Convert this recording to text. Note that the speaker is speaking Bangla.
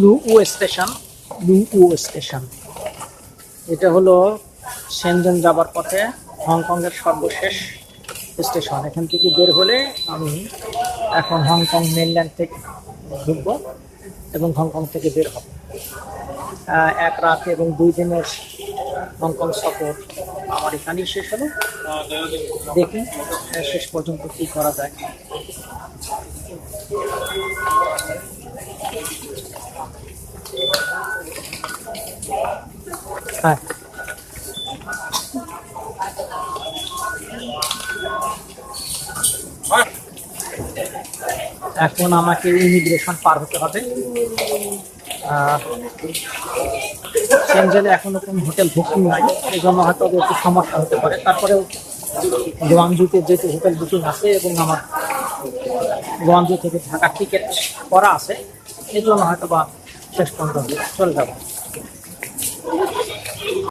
লুউ স্টেশন। স্টেশন এটা হলো শেনজেন যাবার পথে হংকংয়ের সর্বশেষ স্টেশন। এখান থেকে বের হলে আমি এখন হংকং মেনল্যান্ড থেকে ঢুকবো এবং হংকং থেকে বের হব। 1 রাত এবং 2 দিনের হংকং সফর আমার এখানেই শেষ হলো। দেখি শেষ পর্যন্ত কি করা যায়। হ্যাঁ, এখন আমাকে ইমিগ্রেশন পার হতে হবে। শেনজেনে এখনো কোনো হোটেল বুকিং নাই, এই জন্য হয়তো একটু সমস্যা হতে পারে। তারপরেও গোয়াংজুতে যেহেতু হোটেল বুকিং আছে এবং আমার গোয়াংজু থেকে ঢাকার টিকিট করা আছে, এই জন্য হয়তো বা শেষ পর্যন্ত চলে যাবো।